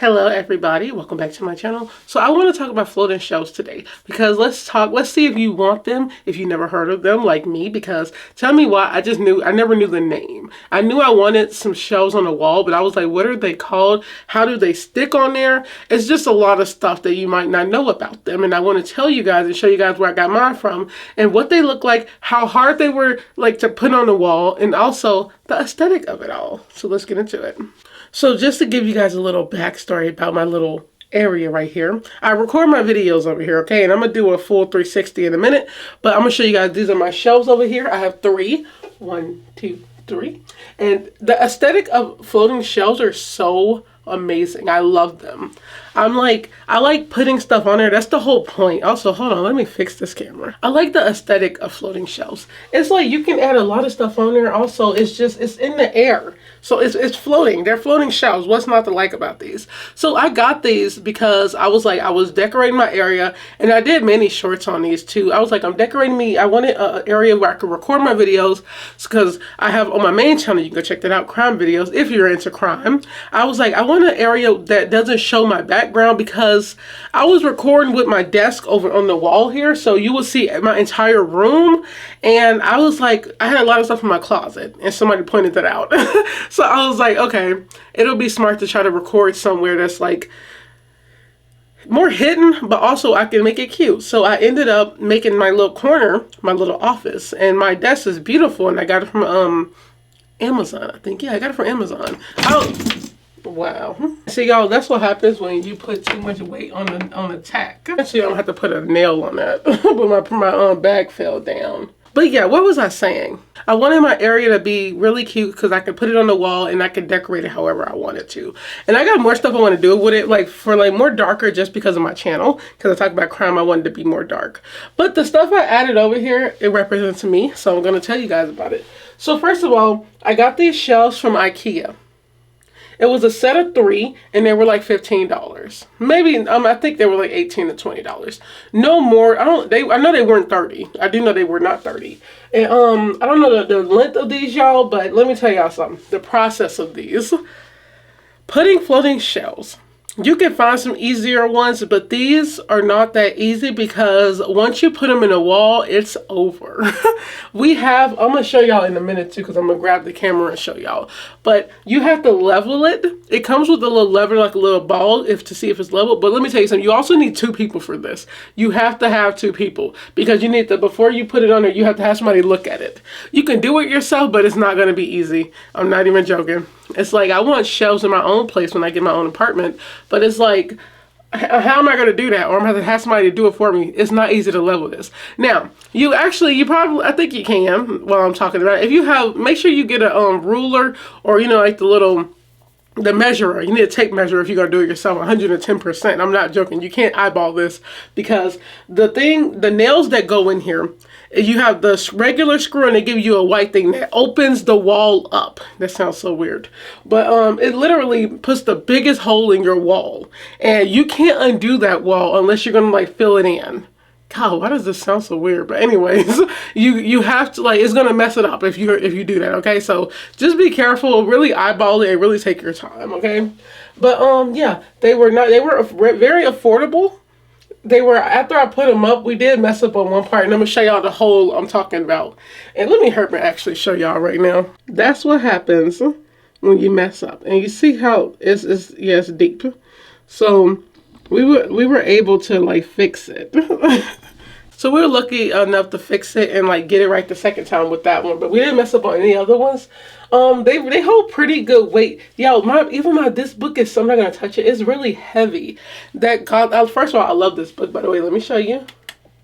Hello everybody, welcome back to my channel. So I want to talk about floating shelves today because let's see if you want them, if you never heard of them like me, because tell me why. I never knew the name. I knew I wanted some shelves on the wall, but I was like, what are they called? How do they stick on there? It's just a lot of stuff that you might not know about them, and I want to tell you guys and show you guys where I got mine from and what they look like, how hard they were like to put on the wall, and also the aesthetic of it all. So let's get into it. So just to give you guys a little backstory about my little area right here, I record my videos over here, okay? And I'm gonna do a full 360 in a minute, but I'm gonna show you guys, these are my shelves over here. I have three, 1, 2, 3. And the aesthetic of floating shelves are so amazing. I love them. I like putting stuff on there. That's the whole point. Also, hold on, let me fix this camera. I like the aesthetic of floating shelves. It's like you can add a lot of stuff on there. Also, it's in the air. So it's floating. They're floating shelves. What's not to like about these? So I got these because I was decorating my area, and I did many shorts on these too. I was like, I'm decorating me. I wanted an area where I could record my videos because I have on my main channel, you can go check that out, crime videos, if you're into crime. I was like, I want an area that doesn't show my background because I was recording with my desk over on the wall here. So you will see my entire room. And I was like, I had a lot of stuff in my closet and somebody pointed that out. So I was like, okay, it'll be smart to try to record somewhere that's like more hidden, but also I can make it cute. So I ended up making my little corner, my little office, and my desk is beautiful, and I got it from Amazon, I think. Yeah, I got it from Amazon. Wow. See, y'all, that's what happens when you put too much weight on the tack. Actually, I don't have to put a nail on that, but my bag fell down. But yeah, what was I saying? I wanted my area to be really cute because I could put it on the wall and I could decorate it however I wanted to. And I got more stuff I want to do with it, like for like more darker, just because of my channel. Because I talk about crime, I wanted to be more dark. But the stuff I added over here, it represents me. So I'm going to tell you guys about it. So first of all, I got these shelves from IKEA. It was a set of 3, and they were like $15. Maybe I think they were like $18 to $20. No more. I know they weren't 30. I do know they were not 30. And I don't know the length of these, y'all, but let me tell y'all something. The process of these. Putting floating shelves. You can find some easier ones, but these are not that easy because once you put them in a wall, it's over. I'm going to show y'all in a minute too because I'm going to grab the camera and show y'all. But you have to level it. It comes with a little lever, like a little ball, to see if it's level. But let me tell you something. You also need 2 people for this. You have to have 2 people because you need to, before you put it on there, you have to have somebody look at it. You can do it yourself, but it's not going to be easy. I'm not even joking. It's like I want shelves in my own place when I get my own apartment, but it's like, how am I going to do that? Or I'm going to have somebody to do it for me. It's not easy to level this. Now, I think you can while I'm talking about it. Make sure you get a ruler or, like the measurer. You need a tape measure if you're going to do it yourself, 110%. I'm not joking. You can't eyeball this because the nails that go in here, you have the regular screw and they give you a white thing that opens the wall up. That sounds so weird. But it literally puts the biggest hole in your wall. And you can't undo that wall unless you're going to like fill it in. God, why does this sound so weird? But anyways, you have to, like, it's going to mess it up if you do that, okay? So just be careful, really eyeball it, and really take your time, okay? But yeah, they were very affordable. They were, after I put them up, we did mess up on one part, and I'm going to show y'all the hole I'm talking about. And let me actually show y'all right now. That's what happens when you mess up. And you see how it's deep. So we were able to like fix it. So we were lucky enough to fix it and like get it right the second time with that one, but we didn't mess up on any other ones. They hold pretty good weight. Yo, this book is, I'm not gonna touch it. It's really heavy. First of all, I love this book, by the way. Let me show you.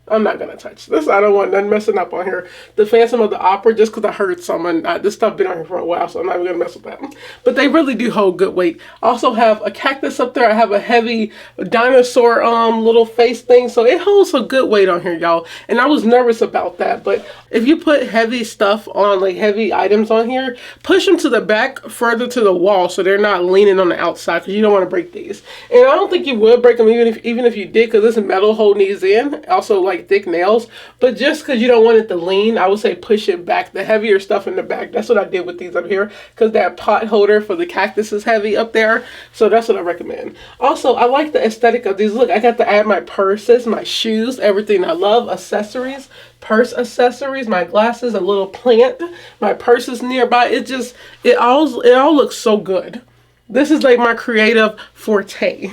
I'm not going to touch this. I don't want nothing messing up on here. The Phantom of the Opera, just because I heard someone, this stuff been on here for a while, so I'm not even going to mess with that. But they really do hold good weight. I also have a cactus up there. I have a heavy dinosaur little face thing, so it holds a good weight on here, y'all. And I was nervous about that, but if you put heavy stuff on, like heavy items on here, push them to the back further to the wall so they're not leaning on the outside because you don't want to break these. And I don't think you would break them even if you did, because this metal holding these in. Also, like, like thick nails, but just because you don't want it to lean, I would say push it back, the heavier stuff in the back. That's what I did with these up here, because that pot holder for the cactus is heavy up there. So that's what I recommend. Also, I like the aesthetic of these. Look, I got to add my purses, my shoes, everything I love, accessories, purse accessories, my glasses, a little plant, my purse is nearby. It all looks so good. This is like my creative forte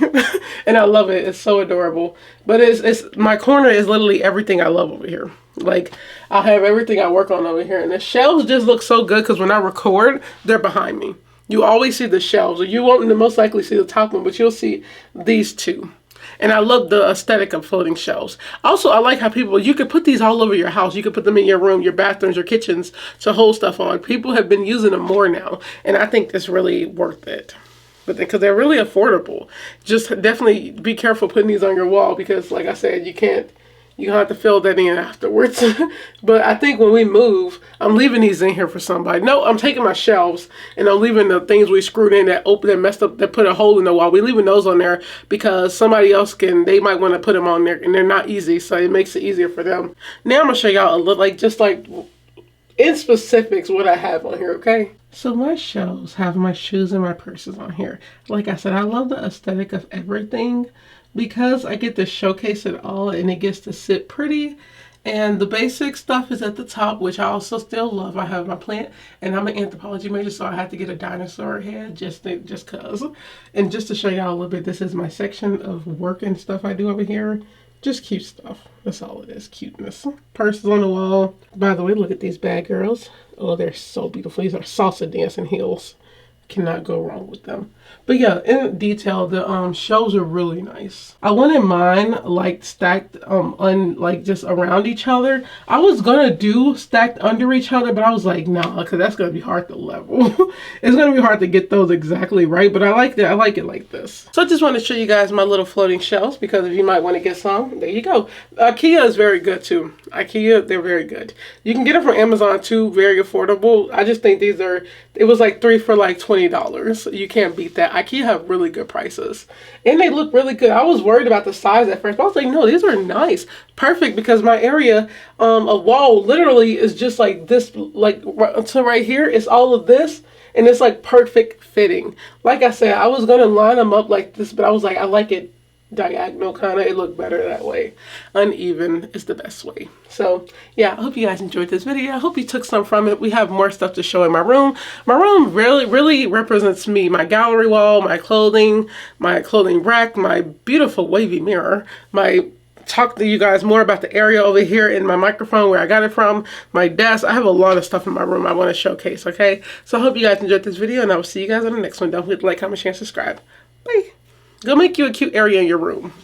and I love it. It's so adorable. But it's my corner is literally everything I love over here. Like, I have everything I work on over here, and the shelves just look so good because when I record, they're behind me. You always see the shelves, or you won't most likely see the top one, but you'll see these two. And I love the aesthetic of floating shelves. Also, I like how you could put these all over your house. You could put them in your room, your bathrooms, your kitchens to hold stuff on. People have been using them more now, and I think it's really worth it. But because they're really affordable. Just definitely be careful putting these on your wall because, like I said, you're gonna have to fill that in afterwards. But I think when we move, I'm leaving these in here for somebody. No, I'm taking my shelves and I'm leaving the things we screwed in that messed up, that put a hole in the wall. We're leaving those on there because somebody else they might want to put them on there, and they're not easy, so it makes it easier for them. Now I'm gonna show y'all a little, just in specifics what I have on here, okay? So my shelves have my shoes and my purses on here. Like I said, I love the aesthetic of everything because I get to showcase it all and it gets to sit pretty. And the basic stuff is at the top, which I also still love. I have my plant, and I'm an anthropology major, so I had to get a dinosaur head just cause. And just to show y'all a little bit, this is my section of work and stuff I do over here. Just cute stuff. That's all it is, cuteness. Purses on the wall. By the way, look at these bad girls. Oh, they're so beautiful. These are salsa dancing heels. Cannot go wrong with them. But yeah, in detail, the shelves are really nice. I wanted mine stacked just around each other. I was gonna do stacked under each other, but I was like, nah, because that's gonna be hard to level. It's gonna be hard to get those exactly right, but I like that. I like it like this. So I just want to show you guys my little floating shelves, because if you might want to get some, there you go. IKEA is very good too. IKEA, they're very good. You can get them from Amazon too, very affordable. I just think it was like 3 for like $20. You can't beat that. IKEA have really good prices, and they look really good. I was worried about the size at first, but I was like, no, these are nice, perfect, because my area of wall literally is just like this, so right here is all of this, and it's like perfect fitting. Like I said, I was gonna line them up like this, but I was like, I like it diagonal kind of. It looked better that way. Uneven is the best way. So yeah, I hope you guys enjoyed this video. I hope you took some from it. We have more stuff to show in my room. My room really represents me. My gallery wall, my clothing rack, my beautiful wavy mirror, talk to you guys more about the area over here in my microphone, where I got it from, my desk. I have a lot of stuff in my room I want to showcase, okay? So I hope you guys enjoyed this video, and I will see you guys on the next one. Don't forget to like, comment, share, and subscribe. Bye. Go make you a cute area in your room.